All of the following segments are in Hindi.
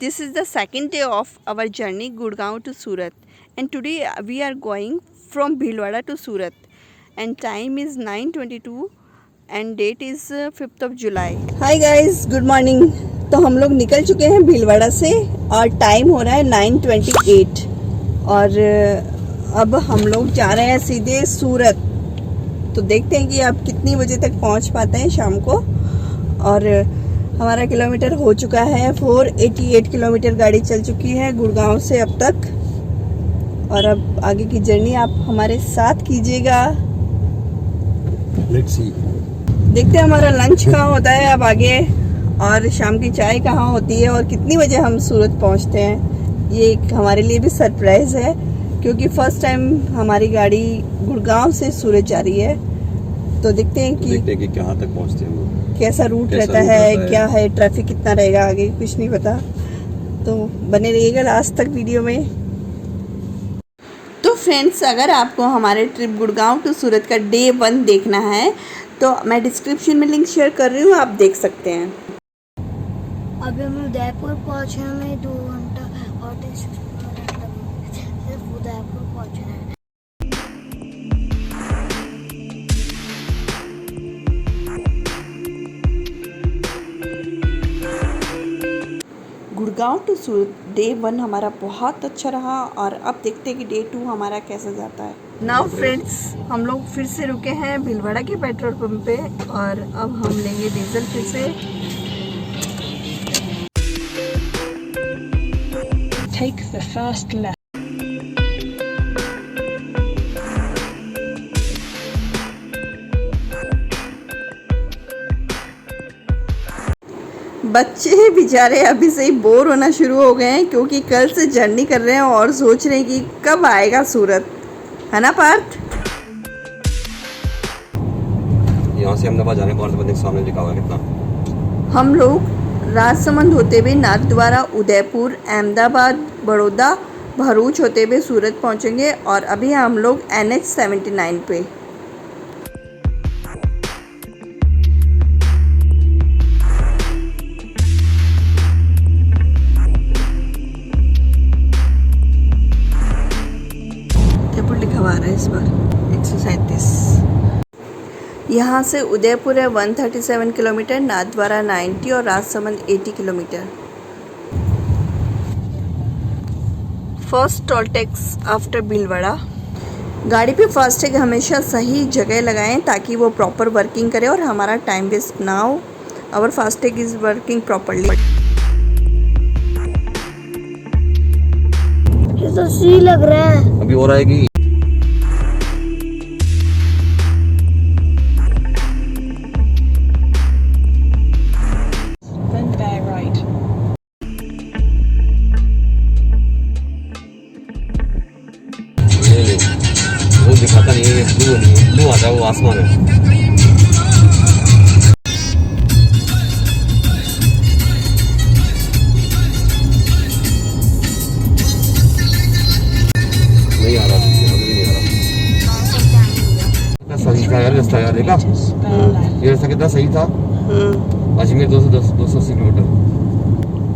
This is the second day of our journey Gurgaon to Surat, and today we are going from Bhilwara to Surat, and time is 9:22 and date is 5th of July. Hi guys, good morning. तो हम लोग निकल चुके हैं भीलवाड़ा से और टाइम हो रहा है 9:28 और अब हम लोग जा रहे हैं सीधे सूरत। तो देखते हैं कि आप कितनी बजे तक पहुंच पाते हैं शाम को। और हमारा किलोमीटर हो चुका है 488 किलोमीटर गाड़ी चल चुकी है गुड़गांव से अब तक। और अब आगे की जर्नी आप हमारे साथ कीजिएगा। लेट्स सी, देखते हैं हमारा लंच कहाँ होता है अब आगे, और शाम की चाय कहाँ होती है और कितनी बजे हम सूरत पहुँचते हैं। ये एक हमारे लिए भी सरप्राइज है क्योंकि फर्स्ट टाइम हमारी गाड़ी गुड़गांव से सूरत जा रही है। तो देखते हैं कि कहाँ तक पहुँचते हैं, कैसा रूट रहता है, क्या है, ट्रैफिक कितना रहेगा आगे, कुछ नहीं पता। तो बने रहिएगा लास्ट तक वीडियो में। तो फ्रेंड्स, अगर आपको हमारे ट्रिप गुड़गांव टू सूरत का डे 1 देखना है तो मैं डिस्क्रिप्शन में लिंक शेयर कर रही हूँ, आप देख सकते हैं। अभी हम उदयपुर पहुँचने में 2 घंटा और 30 मिनट लगेंगे, सिर्फ उदयपुर पहुँचना है। गुड़गांव टू सूरत डे 1 हमारा बहुत अच्छा रहा और अब देखते हैं कि डे 2 हमारा कैसा जाता है। नाउ फ्रेंड्स, हम लोग फिर से रुके हैं भीलवाड़ा के पेट्रोल पंप पे और अब हम लेंगे डीजल फिर से। Take the first left. बच्चे बेचारे अभी से ही बोर होना शुरू हो गए हैं क्योंकि कल से जर्नी कर रहे हैं और सोच रहे हैं कि कब आएगा सूरत, है ना पार्थ? यहाँ से अहमदाबाद जाने का सामने लिखा हुआ है कितना। हम लोग राजसमंद होते हुए नाथद्वारा, उदयपुर, अहमदाबाद, बड़ौदा, भरूच होते हुए सूरत पहुंचेंगे और अभी हम लोग NH 79 पे। लिखा हुआ है इस बार 137। यहाँ से उदयपुर है 137 किलोमीटर, नाथद्वारा 90 और Rajsamand 80 kilometre. First toll tax after Bhilwara. गाड़ी पे फास्टैग हमेशा सही जगह लगाएं ताकि वो प्रॉपर वर्किंग करे और हमारा टाइम वेस्ट ना हो। Our FASTag is working properly. ये तो सही लग रहा है। अभी और आएगी। Then bear right. वो दिखाता नहीं है, ब्लू नहीं है, ब्लू आता है, वो आसमान है। नहीं आ रहा, अभी नहीं आ रहा। सही था यार रास्ता, यार देखा ये रास्ता कितना सही था। अजमेर 280 किलोमीटर।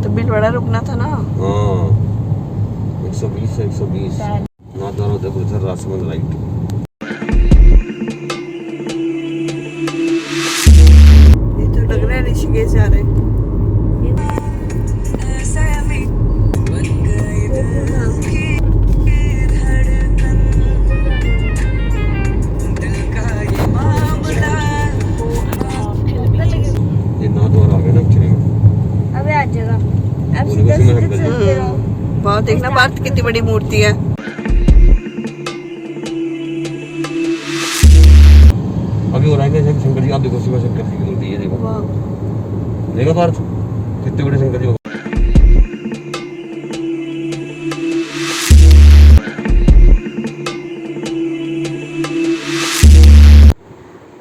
तो भीलवाड़ा रुकना था ना। हाँ, 120 से 120 नाथद्वारा उदयपुर से राजसमंद राइट। ये तो लग रहा है ऋषिकेश जा रहे हैं। ये नाथद्वारा आ गया ना एक्चुअली में। अबे आ जाएगा। अब बोले सीधा उसी में सीधे हम चलते रहो। बहुत देखना पार्थ कितनी बड़ी मूर्ति है। अभी और आएंगे शंकर जी, आप देखो शिव शंकर जी की मूर्ति है, देखो देखो पार्थ कितने बड़े शंकर जी हो।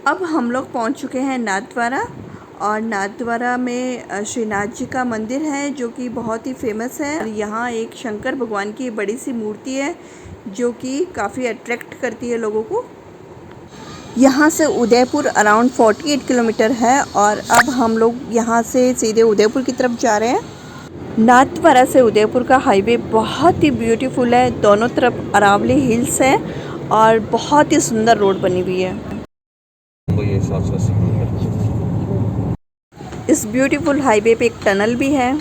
अब हम लोग पहुंच चुके हैं नाथद्वारा और नाथद्वारा में श्रीनाथ जी का मंदिर है जो कि बहुत ही फेमस है। और यहाँ एक शंकर भगवान की बड़ी सी मूर्ति है जो कि काफ़ी अट्रैक्ट करती है लोगों को। यहाँ से उदयपुर अराउंड 48 किलोमीटर है और अब हम लोग यहाँ से सीधे उदयपुर की तरफ जा रहे हैं। नाथद्वारा से उदयपुर का हाईवे बहुत ही ब्यूटीफुल है। दोनों तरफ अरावली हिल्स है और बहुत ही सुंदर रोड बनी हुई है। ये 780 किलोमीटर। इस ब्यूटीफुल हाईवे पे एक टनल भी है।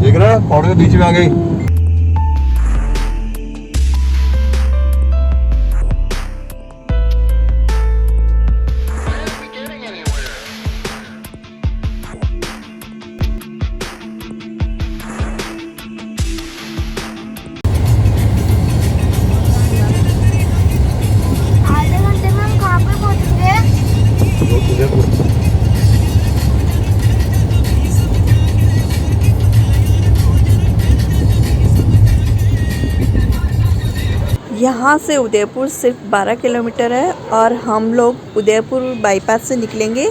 देख रहा है पहाड़ के बीच में आ गई। आधे घंटे में हम कहाँ पे पहुँचेंगे? उदयपुर। यहाँ से उदयपुर सिर्फ 12 किलोमीटर है और हम लोग उदयपुर बाईपास से निकलेंगे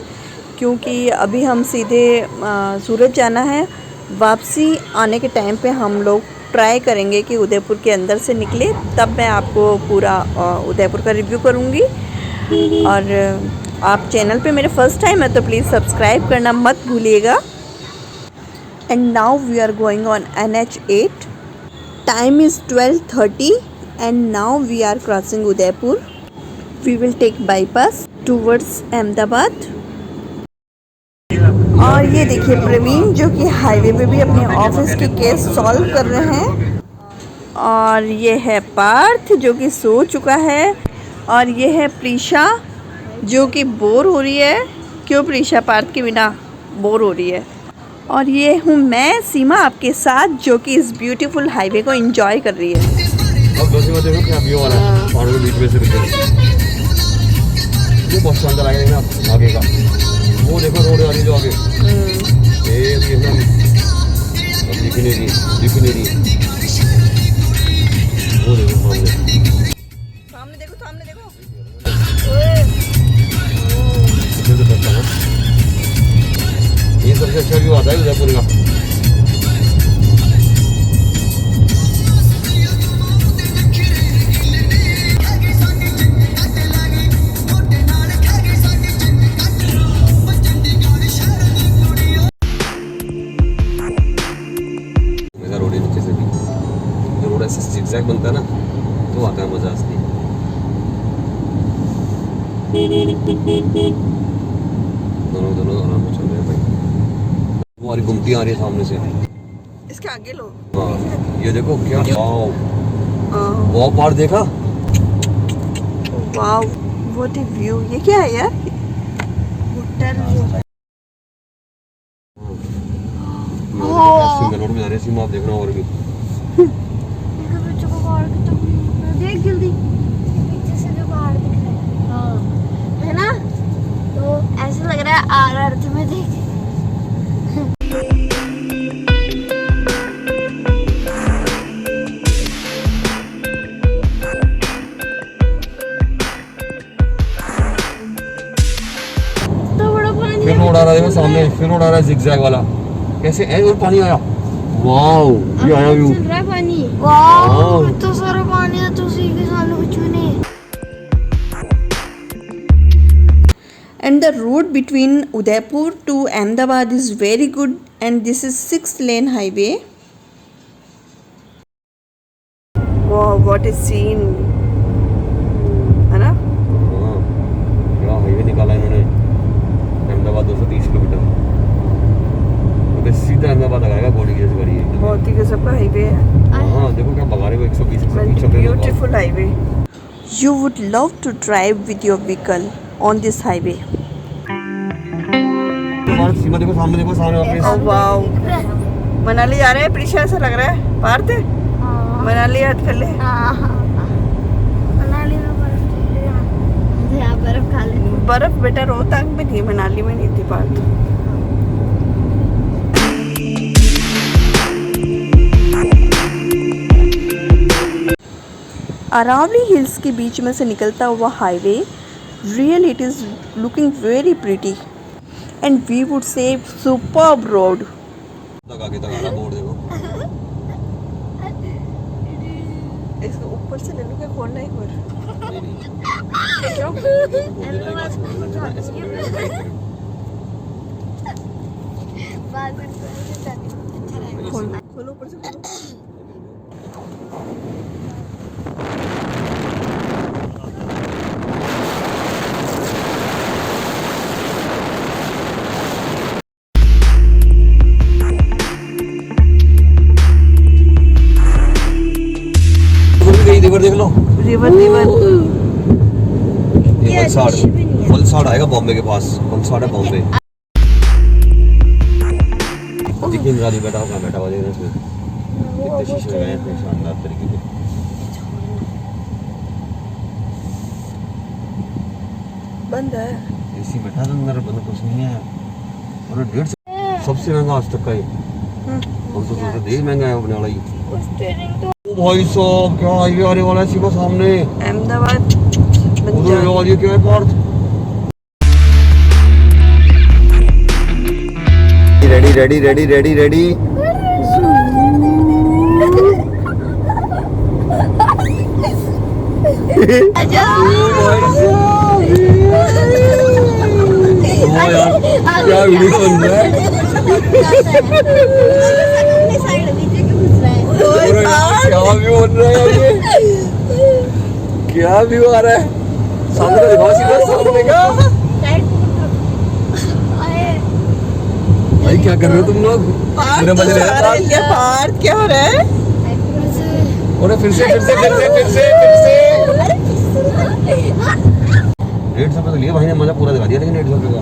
क्योंकि अभी हम सीधे सूरत जाना है। वापसी आने के टाइम पे हम लोग ट्राई करेंगे कि उदयपुर के अंदर से निकले, तब मैं आपको पूरा उदयपुर का रिव्यू करूँगी। और आप चैनल पे मेरे फर्स्ट टाइम है तो प्लीज़ सब्सक्राइब करना मत भूलिएगा। And now we are going on NH8। Time is 12:30 and now we are crossing Udaipur. We will take bypass towards Ahmedabad. और ये देखिए प्रवीण जो कि हाईवे पे भी अपने ऑफिस के केस सॉल्व कर रहे हैं। और ये है पार्थ जो कि सो चुका है। और ये है प्रीशा जो कि बोर हो रही है। क्यों प्रीशा पार्थ के बिना बोर हो रही है। और ये हूँ मैं सीमा आपके साथ जो कि इस ब्यूटीफुल हाईवे को एंजॉय कर रही है। अब दूसरी बात देखो क्या व्यू आ रहा है पहाड़ों के बीच में से ये बहुत शानदार आएगा ना आगे का। वो देखो रोड आ रही जो आगे ये एकदम दिख नहीं रही। वो देखो सामने देखो सामने देखो। ये सबसे अच्छा व्यू आता है उदयपुर का। zigzag बनता है ना तो आता है मजा असली। दोनों आराम से चल रहे हैं भाई। हमारी गुमटी आ रही है सामने से। इसके आगे लो। हाँ ये देखो क्या वाव पहाड़ देखा। वाव व्हाट ए व्यू। ये क्या है यार? होटल सिंगल रोड में आ रहे सीमा आप देखना। और भी देख जल्दी पीछे से जो पहाड़ दिख रहा है। हाँ है ना, तो ऐसा लग रहा है आर तुम्हें देख। तो बड़ा पानी फिर रोड आ रहा है सामने। फिर रोड आ रहा है जिगजैग वाला। कैसे है और पानी आया। वाओ ये आया व्यू। चल रहा है पानी। वाओ तो सारा पानी है तो उसी के सामने कुछ भी नहीं है। And the road between Udaipur to Ahmedabad is very good and this is 6-lane highway. Wow, what a scene. है ना? हाँ बड़ा हाईवे निकाला इन्होंने। अहमदाबाद 230 किलोमीटर तो सीधा अहमदाबाद लगाएगा। बॉडी कैसे करी है। बहुत ही गजब का हाईवे है। हाँ देखो क्या भगा रहे हो 120 Beautiful highway. You would love to drive with your vehicle on this highway. सीमा देखो सामने ऑफिस। Oh wow. मनाली जा रहे हैं प्रीशा, ऐसा लग रहा है। पार्थ मनाली याद कर ले। मनाली में बर्फ खा ले। बर्फ बेटा रोहतांग में थी, मनाली में नहीं थी पार्थ। अरावली हिल्स के बीच में से निकलता हुआ highway real it is looking very pretty and we would say superb road. तक आगे तक आ रहा बोर्ड देखो। इसको ऊपर से ले लो क्या खोलना है एक बार खोलो ऊपर से खोलो रिवर देख लो। रिवर ये वलसाड़ आएगा बॉम्बे के पास। वलसाड़ है बॉम्बे। देखिए इंदिरा जी बैठा होगा इसमें कितने शीशे लगाए हैं इतने शानदार तरीके से। बंद है एसी बैठा था अंदर, बंद कुछ नहीं है। और 150 सबसे महंगा आज तक का ही। हम तो सोचते देश महंगा है अपने वाला ही। ओ भाई साहब क्या हाईवे आने वाला है सीधा सामने। अहमदाबाद उधर ये क्या है पार्थ। रेडी यार क्या वीडियो बन रहा है। क्या व्यू बन रहा है ये, क्या व्यू आ रहा है सामने का। दिखाओ सीधा सामने का। भाई क्या कर रहे हो तुम लोग। पूरे मजे ले रहे हो। क्या हो रहा है। और फिर से 150 पे तो लिया भाई ने, मजा पूरा दिखा दिया। लेकिन 150 का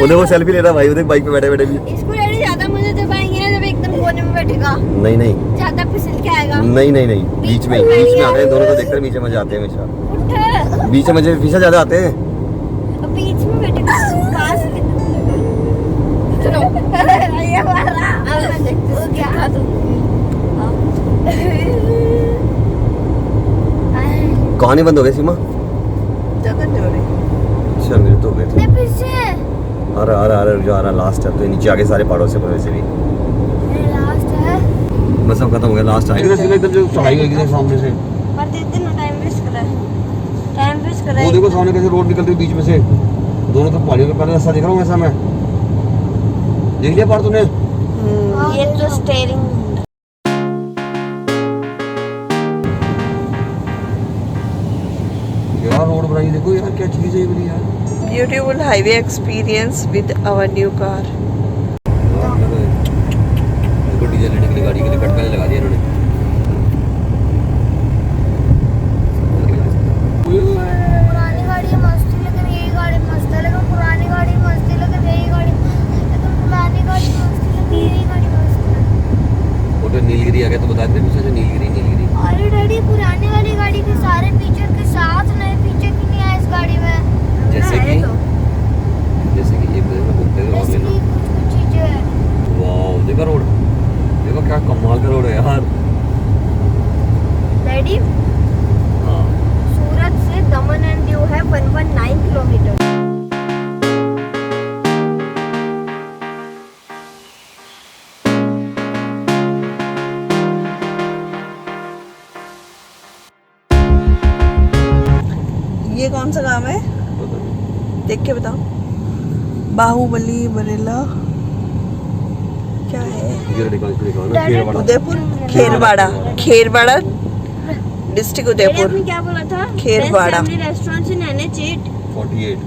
उन्हें वो सेल्फी ले रहा भाई उधर बाइक पे बैठे भी। इसको लेने ज्यादा मजे जब आएंगे ना, जब एकदम कोने में बैठेगा। नहीं ज्यादा फिसल के आएगा। नहीं बीच में आते हैं दोनों को देखकर नीचे मजे आते हैं हमेशा। बीच में मजे पीछे ज्यादा आते हैं। बीच में बैठेगा पास में। चलो ये वाला अब मैं देखती हूँ क्या कहानी बंद हो गई सीमा। ज्यादा नहीं हो रही। अच्छा मेरे तो हो गए थे। पीछे आ रहा लास्ट है। तो नीचे आगे सारे पहाड़ों से वैसे भी लास्ट है। बस सब खत्म हो गया। लास्ट आएगा एकदम जो चढ़ाई गई थी सामने से। पर देते ना टाइम वेस्ट कर रहा है। वो देखो सामने कैसे रोड निकलती है बीच में से। दोनों तरफ पहाड़ियों के पहले रास्ता दिख रहा हूँ ऐसा मैं। देख लिया पार तूने। ये तो स्टीयरिंग यार रोड बनाई देखो यार, क्या चीज है ये बड़ी यार। Beautiful highway experience with our new car. देखो डीजल लेने के लिए गाड़ी के लिए कटकाने लगा दिया इन्होंने। पुरानी गाड़ी मस्त है, लेकिन यही गाड़ी मस्त है। लेकिन पुरानी गाड़ी मस्त है, लेकिन यही गाड़ी। लेकिन पुरानी गाड़ी मस्त है, लेकिन यही गाड़ी मस्त है। वो तो नीलगिरी आ गया तो बता दे पीछे से नीलगिरी। अरे डैडी पुरानी वाली गाड़ी के सारे फीचर के साथ नए फीचर क्यों नहीं आए इस गाड़ी में? जैसे कि ये में घूमते हुए और जैसे लेना। कि कुछ चीजें हैं। वाओ देखो रोड, देखो क्या कमाल का रोड है यार। डैडी हाँ सूरत से दमन एंड दीव है 119 किलोमीटर। ये कौन सा गांव है देख के बताओ। बाहुबली बरेला क्या है। उदयपुर खेरवाड़ा डिस्ट्रिक्ट उदयपुर। आपने क्या बोला था? खेरवाड़ा। फैमिली रेस्टोरेंट से नैने चेट 48।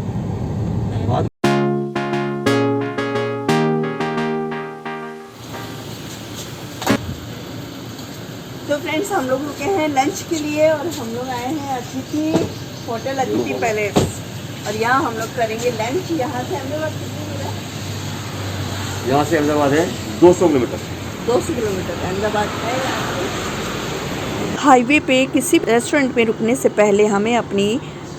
तो फ्रेंड्स हम लोग रुके हैं लंच के लिए और हम लोग आए हैं अतिथि होटल अतिथि पैलेस और यहाँ हम लोग करेंगे लंच। यहाँ से अहमदाबाद कितनी दूर है? यहाँ से अहमदाबाद है 200 किलोमीटर। 200 किलोमीटर अहमदाबाद है यहाँ से। हाईवे पे किसी रेस्टोरेंट में रुकने से पहले हमें अपनी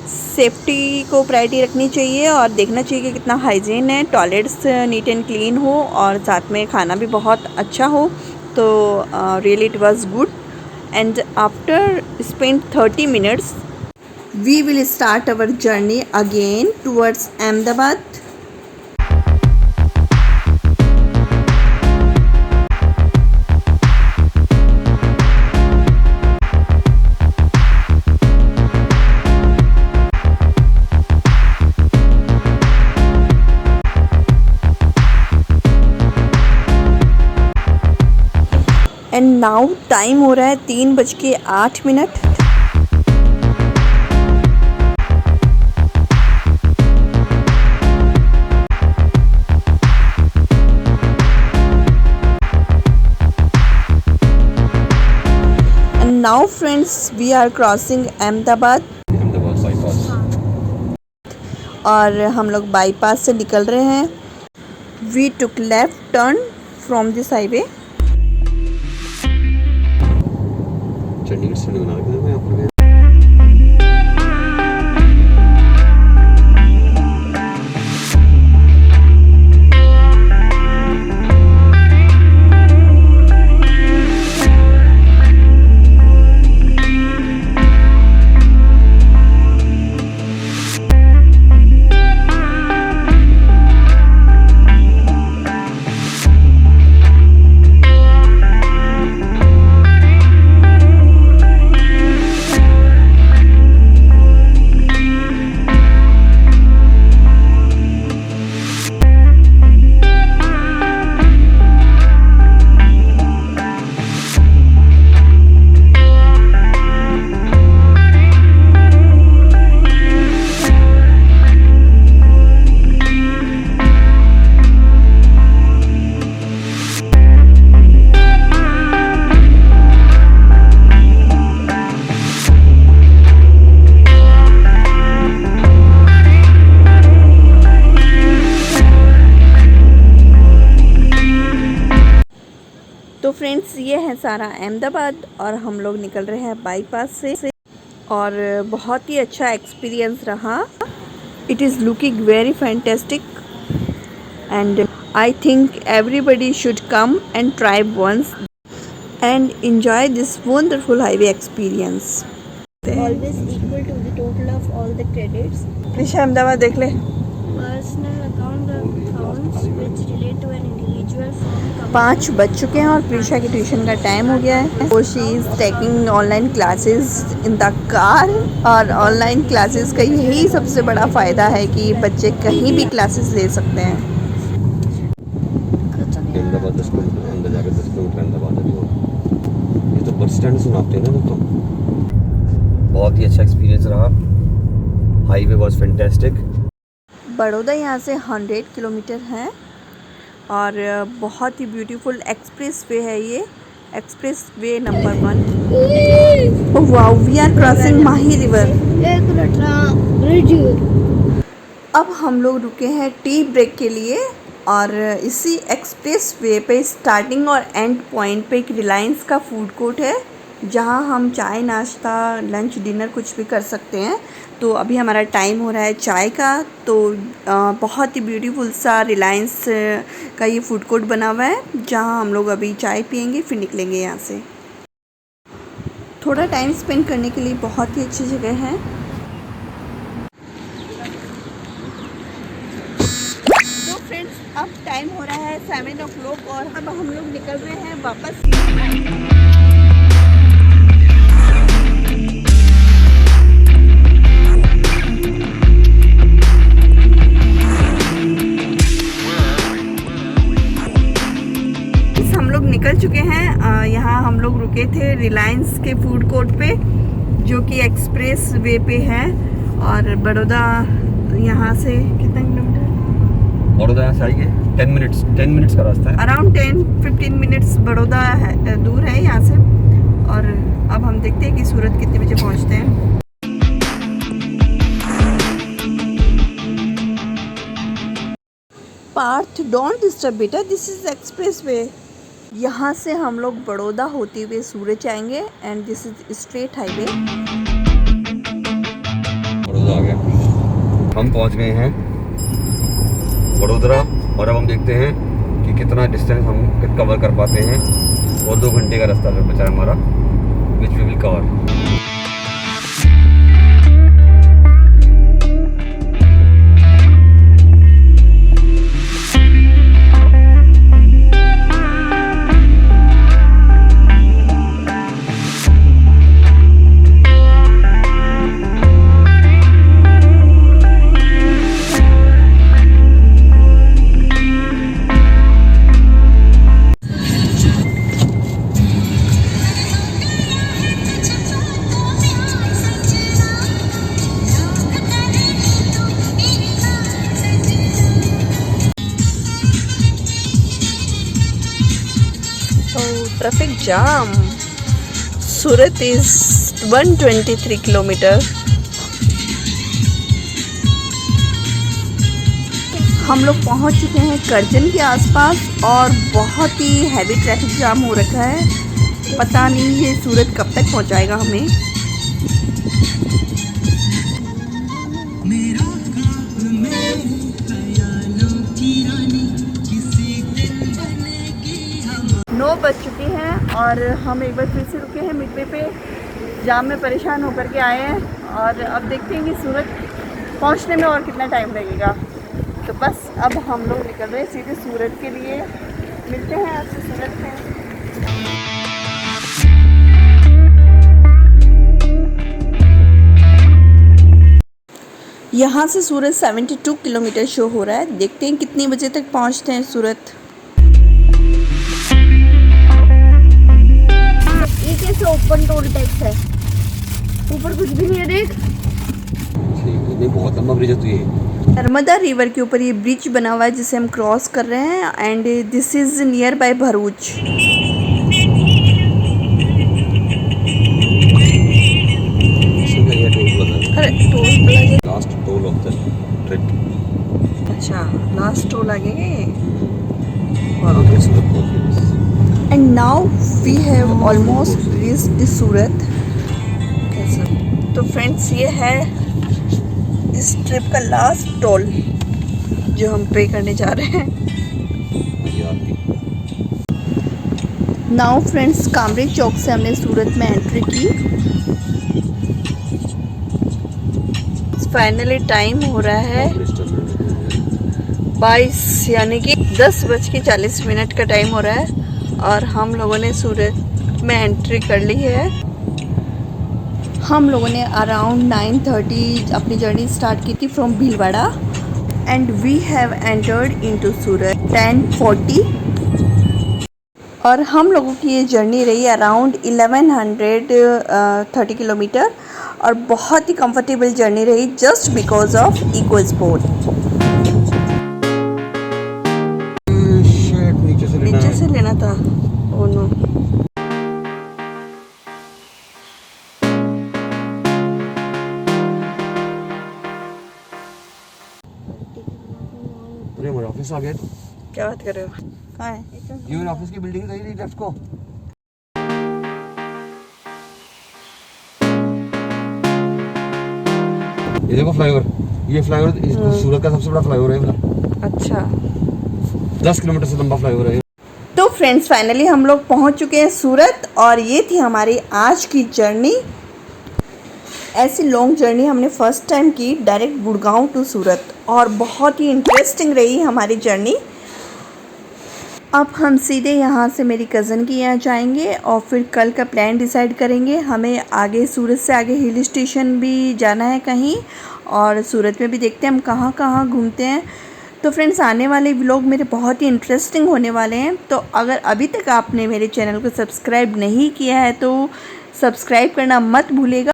सेफ्टी को प्रायोरिटी रखनी चाहिए और देखना चाहिए कि कितना हाइजीन है, टॉयलेट्स नीट एंड क्लीन हो और साथ में खाना भी बहुत अच्छा हो। तो really it was good and after spend 30 minutes we will start our journey again towards Ahmedabad. Now time हो रहा है 3:08। And now friends, we are crossing Ahmedabad bypass. और हम लोग बाईपास से निकल रहे हैं। We took left turn from this highway. Chandigarh से बना के मैं यहाँ पर तो फ्रेंड्स, ये है सारा अहमदाबाद और हम लोग निकल रहे हैं बाईपास से। और बहुत ही अच्छा एक्सपीरियंस रहा। It is looking very fantastic and I think everybody should come and try once and enjoy this wonderful highway experience. Always equal to the total of all the credits. Please Ahmedabad देख ले। Personal account accounts which relate to an individual from 5 बज चुके हैं और प्रीशा की ट्यूशन का टाइम हो गया है। वो she is taking online classes in the car. और ऑनलाइन क्लासेस का यही सबसे बड़ा फ़ायदा है कि बच्चे कहीं भी क्लासेस ले सकते हैं। अहमदाबाद 10 किलोमीटर अंदर जाकर 10 किलोमीटर अहमदाबाद है। ये तो बस स्टैंड से नापते हैं ना। तो बहुत ही अच्छा एक्सपीरियंस रहा। Highway was fantastic. बड़ौदा यहाँ से 100 किलोमीटर है और बहुत ही ब्यूटीफुल एक्सप्रेस वे है ये। Expressway number 1। Wow, we are crossing Mahi river. अब हम लोग रुके हैं टी ब्रेक के लिए और इसी एक्सप्रेस वे पे स्टार्टिंग और एंड पॉइंट पे एक रिलायंस का फूड कोर्ट है जहाँ हम चाय, नाश्ता, लंच, डिनर कुछ भी कर सकते हैं। तो अभी हमारा टाइम हो रहा है चाय का। तो बहुत ही ब्यूटीफुल सा रिलायंस का ये फूड कोर्ट बना हुआ है जहाँ हम लोग अभी चाय पियेंगे, फिर निकलेंगे यहाँ से। थोड़ा टाइम स्पेंड करने के लिए बहुत ही अच्छी जगह है। तो फ्रेंड्स, अब टाइम हो रहा है 7 o'clock और अब हम लोग निकल रहे हैं वापस। निकल चुके हैं। यहाँ हम लोग रुके थे रिलायंस के फूड कोर्ट पे जो कि एक्सप्रेस वे पे है। और बड़ौदा यहाँ से कितना किलोमीटर? बड़ौदा यहाँ से आइए 10 मिनट्स का रास्ता है। अराउंड 10-15 मिनट्स बड़ौदा है, दूर है यहाँ से। और अब हम देखते हैं कि सूरत कितने बजे पहुँचते हैं। पार्थ, डोंट डिस्टर्ब बेटा, दिस इज एक्सप्रेस वे। यहाँ से हम लोग बड़ौदा होते हुए सूरत आएंगे and this is straight highway. Baroda आ गया। हम पहुँच गए हैं बड़ोदरा और अब हम देखते हैं कि कितना डिस्टेंस हम कवर कर पाते हैं। और 2 घंटे का रास्ता बचा है हमारा, which we will cover. jam. Surat is 123 kilometer. हम लोग पहुंच चुके हैं करजन के आसपास और बहुत ही हैवी ट्रैफिक जाम हो रखा है। पता नहीं ये सूरत कब तक पहुंचाएगा हमें। नौ बज चुके हैं और हम एक बार फिर से रुके हैं मिडवे पे। जाम में परेशान होकर के आए हैं और अब देखते हैं कि सूरत पहुंचने में और कितना टाइम लगेगा। तो बस अब हम लोग निकल रहे हैं सीधे सूरत के लिए। मिलते हैं आपसे सूरत में। यहाँ से सूरत 72 किलोमीटर शो हो रहा है। देखते हैं कितनी बजे तक पहुँचते हैं सूरत। ये कैसे ओपन टोल टैक्स है? ऊपर कुछ भी नहीं है, देख। बहुत लंबा ब्रिज है तो ये नर्मदा रिवर के ऊपर ये ब्रिज बना हुआ है जिसे हम क्रॉस कर रहे हैं and this is nearby Bharuch. अरे toll plaza, last toll of the trip. अच्छा लास्ट टोल आ गए। Surat and now we have almost reached Surat. तो फ्रेंड्स ये है इस ट्रिप का लास्ट टोल जो हम पे करने जा रहे हैं। नाउ फ्रेंड्स कामरे चौक से हमने सूरत में एंट्री की। फाइनली टाइम हो रहा है 22 यानी कि 10:40 का टाइम हो रहा है और हम लोगों ने सूरत में एंट्री कर ली है। हम लोगों ने अराउंड 9:30 अपनी जर्नी स्टार्ट की थी from Bhilwara and we have entered into Surat 10:40 और हम लोगों की ये जर्नी रही अराउंड 1130 किलोमीटर और बहुत ही कंफर्टेबल जर्नी रही just because of EcoSport. नीचे से लेना था। Oh no. हमारे ऑफिस आ गए। क्या बात कर रहे हो? कहाँ है? ये मेरे ऑफिस की बिल्डिंग है, लेफ्ट को। ये देखो फ्लाईओवर, ये फ्लाईओवर सूरत का सबसे बड़ा फ्लाईओवर है। अच्छा 10 किलोमीटर से लंबा फ्लाईओवर है। तो फ्रेंड्स फाइनली हम लोग पहुंच चुके हैं सूरत और ये थी हमारी आज की जर्नी। ऐसी लॉन्ग जर्नी हमने फर्स्ट टाइम की डायरेक्ट गुड़गांव टू सूरत और बहुत ही इंटरेस्टिंग रही हमारी जर्नी। अब हम सीधे यहाँ से मेरी कज़न के यहाँ जाएंगे और फिर कल का प्लान डिसाइड करेंगे। हमें आगे सूरत से आगे हिल स्टेशन भी जाना है कहीं और सूरत में भी देखते हैं हम कहाँ कहाँ घूमते हैं। तो फ्रेंड्स आने वाले व्लॉग मेरे बहुत ही इंटरेस्टिंग होने वाले हैं। तो अगर अभी तक आपने मेरे चैनल को सब्सक्राइब नहीं किया है तो सब्सक्राइब करना मत भूलिएगा।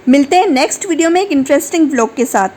मिलते हैं नेक्स्ट वीडियो में एक इंटरेस्टिंग व्लॉग के साथ।